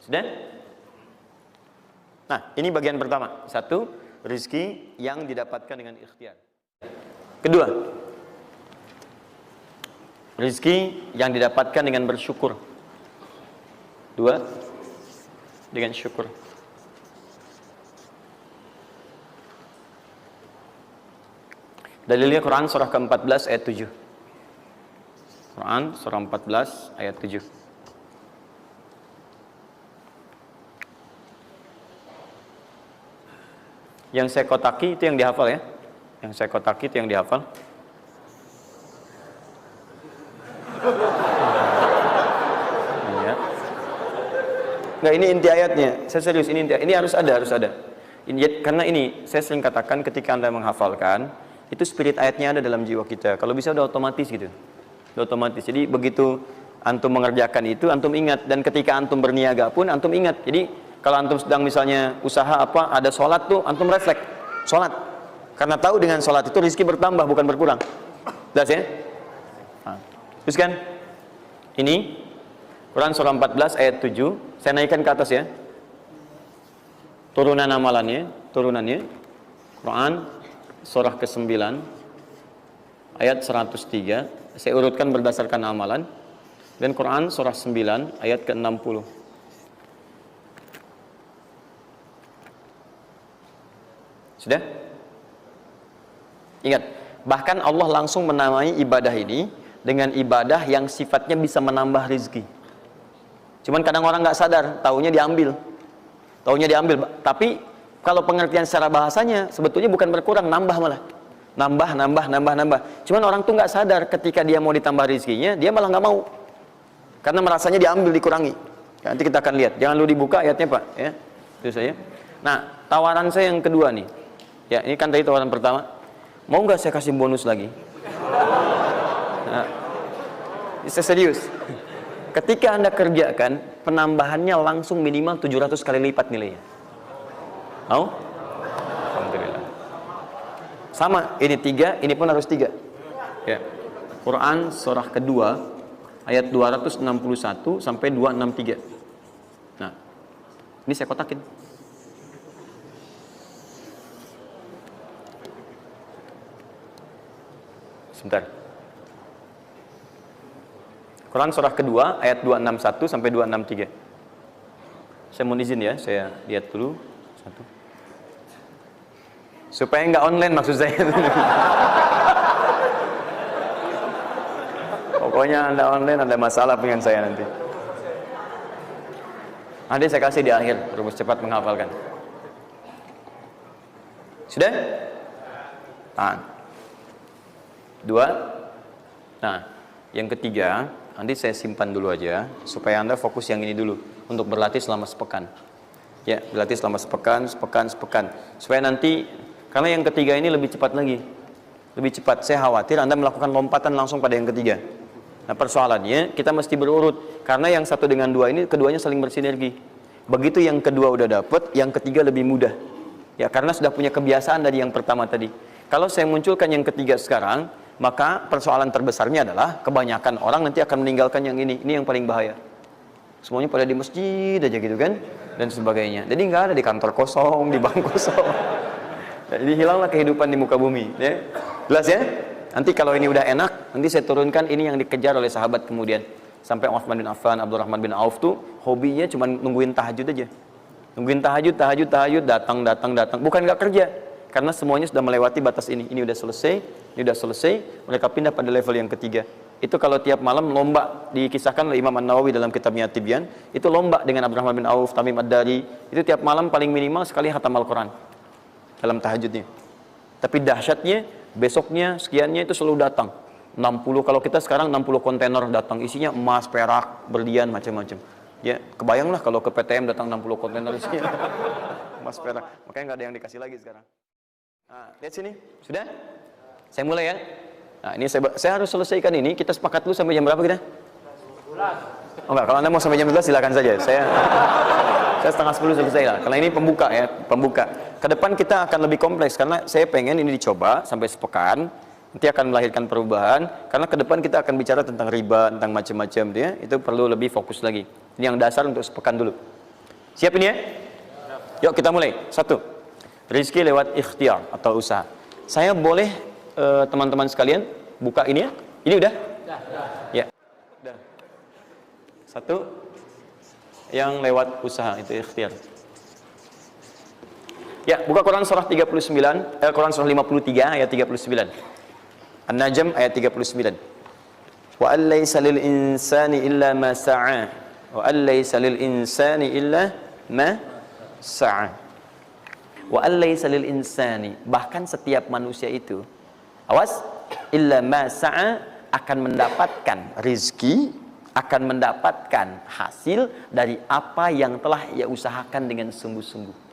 Sudah? Nah, ini bagian pertama. Satu, rizki yang didapatkan dengan ikhtiar. Kedua, rizki yang didapatkan dengan bersyukur. Dua, dengan syukur. Dalilnya Quran surah ke-14 ayat 7. Quran surah 14 ayat 7. Yang saya kotaki itu yang dihafal ya. Yang saya kotaki itu yang dihafal. Iya. Enggak, ini inti ayatnya. Saya serius, ini inti. Ini harus ada. Ini, karena ini saya sering katakan ketika Anda menghafalkan, itu spirit ayatnya ada dalam jiwa kita. Kalau bisa udah otomatis gitu. Udah otomatis. Jadi begitu antum mengerjakan itu, antum ingat. Dan ketika antum berniaga pun, antum ingat. Jadi kalau antum sedang misalnya usaha apa, ada sholat tuh, antum refleks sholat. Karena tahu dengan sholat itu rezeki bertambah, bukan berkurang. Jelas ya? Nah, teruskan. Ini Quran surah 14 ayat 7. Saya naikkan ke atas ya. Turunan amalannya, turunannya. Quran surah ke-9 ayat 103. Saya urutkan berdasarkan amalan. Dan Quran surah 9 ayat ke-60. Sudah? Ingat, bahkan Allah langsung menamai ibadah ini dengan ibadah yang sifatnya bisa menambah rezeki. Cuman kadang orang nggak sadar, taunya diambil. Tapi kalau pengertian secara bahasanya sebetulnya bukan berkurang, nambah malah. Nambah. Cuman orang tuh nggak sadar ketika dia mau ditambah rezekinya, dia malah nggak mau. Karena merasanya diambil, dikurangi. Nanti kita akan lihat. Jangan lu dibuka ayatnya, Pak, ya. Itu saya. Nah, tawaran saya yang kedua nih. Ya, ini kan tadi tawaran pertama. Mau nggak saya kasih bonus lagi? Nah, saya serius. Ketika Anda kerjakan, penambahannya langsung minimal 700 kali lipat nilainya. Mau? Alhamdulillah. Sama, ini 3, ini pun harus 3. Ya. Quran surah kedua ayat 261 sampai 263. Nah, ini saya kotakin. Sebentar. Quran surah kedua ayat 261 sampai 263. Saya mohon izin ya, saya lihat dulu satu. Supaya nggak online maksud saya. Pokoknya Anda online ada masalah dengan saya nanti. Nanti saya kasih di akhir, rumus cepat menghafalkan. Sudah? Tahan. 2. Nah, yang ketiga, nanti saya simpan dulu aja supaya Anda fokus yang ini dulu untuk berlatih selama sepekan. Ya, berlatih selama sepekan. Supaya nanti, karena yang ketiga ini lebih cepat lagi. Lebih cepat. Saya khawatir Anda melakukan lompatan langsung pada yang ketiga. Nah, persoalannya kita mesti berurut karena yang satu dengan dua ini keduanya saling bersinergi. Begitu yang kedua udah dapet, yang ketiga lebih mudah. Ya, karena sudah punya kebiasaan dari yang pertama tadi. Kalau saya munculkan yang ketiga sekarang, maka persoalan terbesarnya adalah kebanyakan orang nanti akan meninggalkan yang ini yang paling bahaya. Semuanya pada di masjid aja gitu kan, dan sebagainya. Jadi nggak ada di kantor kosong, di bank kosong. Jadi hilanglah kehidupan di muka bumi. Ya. Jelas ya? Nanti kalau ini udah enak, nanti saya turunkan ini yang dikejar oleh sahabat kemudian. Sampai Utsman bin Affan, Abdurrahman bin Auf tuh hobinya cuma nungguin tahajud aja. Nungguin tahajud, datang. Bukan nggak kerja. Karena semuanya sudah melewati batas ini. Ini udah selesai, mereka pindah pada level yang ketiga. Itu kalau tiap malam lomba, dikisahkan oleh Imam An-Nawawi dalam kitabnya Tibyan, itu lomba dengan Abdurrahman bin Auf, Tamim Ad-Dari, itu tiap malam paling minimal sekali khatam Al-Quran dalam tahajudnya. Tapi dahsyatnya, besoknya, sekiannya itu selalu datang. 60, kalau kita sekarang 60 kontainer datang, isinya emas, perak, berlian, macam-macam. Ya, kebayanglah kalau ke PTM datang 60 kontainer isinya emas, perak. Makanya nggak ada yang dikasih lagi sekarang. Nah, lihat sini, sudah? Saya mulai ya. Nah, ini saya harus selesaikan ini. Kita sepakat dulu sampai jam berapa kita? 11. Oh enggak, kalau Anda mau sampai jam 11 silakan saja. Saya setengah 10 selesai lah. Karena ini pembuka ya, pembuka. Ke depan kita akan lebih kompleks karena saya pengen ini dicoba sampai sepekan. Nanti akan melahirkan perubahan. Karena ke depan kita akan bicara tentang riba, tentang macam-macam ya. Itu perlu lebih fokus lagi. Ini yang dasar untuk sepekan dulu. Siap ini ya? Yuk kita mulai. 1. Rizki lewat ikhtiar atau usaha. Saya boleh teman-teman sekalian buka ini ya? Ini udah? Ya. Udah. 1 yang lewat usaha itu ikhtiar. Ya, buka Quran surah 39, Quran surah 53 ayat 39. An-Najm ayat 39. Wa allaysa lil insani illa ma sa'a. Wa allaysa lil insani illa ma sa'a. Wa allaysa lil insani, bahkan setiap manusia itu, awas, illa ma sa'a, akan mendapatkan rizki, akan mendapatkan hasil dari apa yang telah ia usahakan dengan sungguh-sungguh.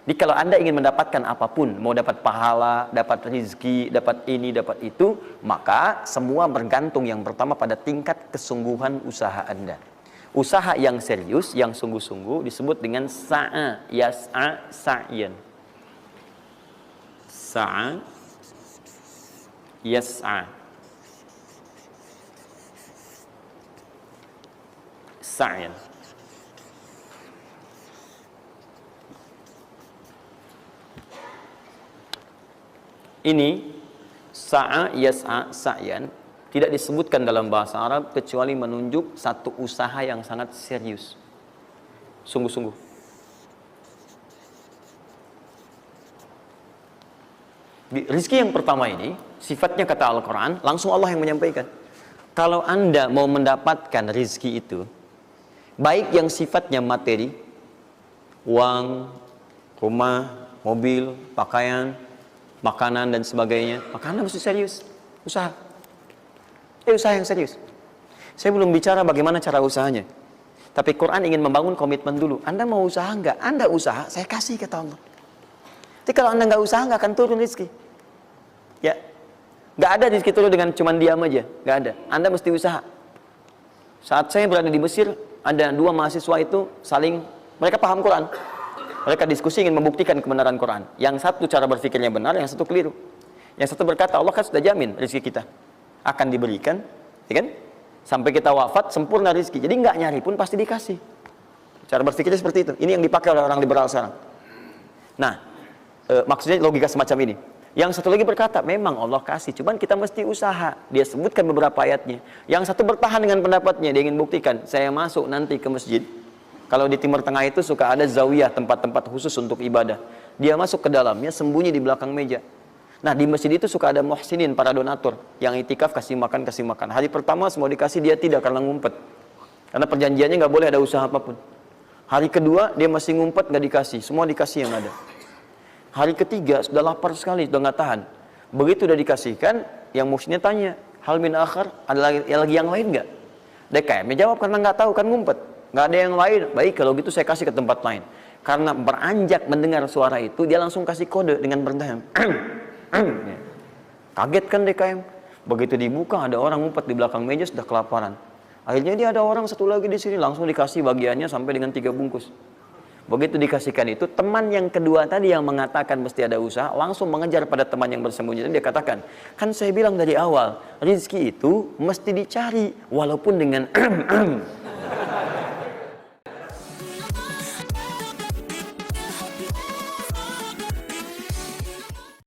Jadi kalau Anda ingin mendapatkan apapun, mau dapat pahala, dapat rizki, dapat ini, dapat itu, maka semua bergantung yang pertama pada tingkat kesungguhan usaha Anda. Usaha yang serius, yang sungguh-sungguh disebut dengan sa'a, yas'a, sa'yan. Sa'a, yas'a, sa'yan. Ini sa'a, yas'a, sa'yan tidak disebutkan dalam bahasa Arab kecuali menunjuk satu usaha yang sangat serius, sungguh-sungguh. Rizki yang pertama ini sifatnya kata Al-Quran, langsung Allah yang menyampaikan. Kalau Anda mau mendapatkan rizki itu, baik yang sifatnya materi, uang, rumah, mobil, pakaian, makanan dan sebagainya, maka Anda mesti serius usaha. Usaha yang serius. Saya belum bicara bagaimana cara usahanya, tapi Quran ingin membangun komitmen dulu. Anda mau usaha enggak? Anda usaha, saya kasih kata Allah. Tapi kalau Anda nggak usaha, nggak akan turun rezeki. Ya, nggak ada rezeki turun dengan cuman diam aja, nggak ada. Anda mesti usaha. Saat saya berada di Mesir, ada 2 mahasiswa itu saling, mereka paham Quran. Mereka diskusi ingin membuktikan kebenaran Quran. Yang satu cara berpikirnya benar, yang satu keliru. Yang satu berkata, Allah kan sudah jamin rezeki kita akan diberikan, ya kan? Sampai kita wafat sempurna rezeki. Jadi nggak nyari pun pasti dikasih. Cara berpikirnya seperti itu. Ini yang dipakai oleh orang liberal sekarang. Nah, maksudnya logika semacam ini. Yang satu lagi berkata, memang Allah kasih, cuman kita mesti usaha. Dia sebutkan beberapa ayatnya. Yang satu bertahan dengan pendapatnya, dia ingin buktikan, saya masuk nanti ke masjid. Kalau di Timur Tengah itu suka ada zawiyah, tempat-tempat khusus untuk ibadah. Dia masuk ke dalamnya, sembunyi di belakang meja. Nah, di masjid itu suka ada muhsinin, para donatur, yang itikaf kasih makan, kasih makan. Hari pertama semua dikasih, dia tidak, karena ngumpet. Karena perjanjiannya nggak boleh ada usaha apapun. Hari kedua, dia masih ngumpet, nggak dikasih. Semua dikasih yang ada. Hari ketiga, sudah lapar sekali, sudah nggak tahan. Begitu udah dikasihkan, yang muhsinnya tanya, hal min akhar, ada lagi yang lain nggak? DKM jawab, karena nggak tahu, kan ngumpet. Nggak ada yang lain. Baik, kalau gitu saya kasih ke tempat lain. Karena beranjak mendengar suara itu, dia langsung kasih kode dengan berdahan. Kaget kan DKM. Begitu dibuka, ada orang ngumpet di belakang meja, sudah kelaparan. Akhirnya dia ada orang satu lagi di sini, langsung dikasih bagiannya sampai dengan 3 bungkus. Begitu dikasihkan itu, teman yang kedua tadi yang mengatakan mesti ada usaha, langsung mengejar pada teman yang bersembunyi. Dan dia katakan, kan saya bilang dari awal, rezeki itu mesti dicari, walaupun dengan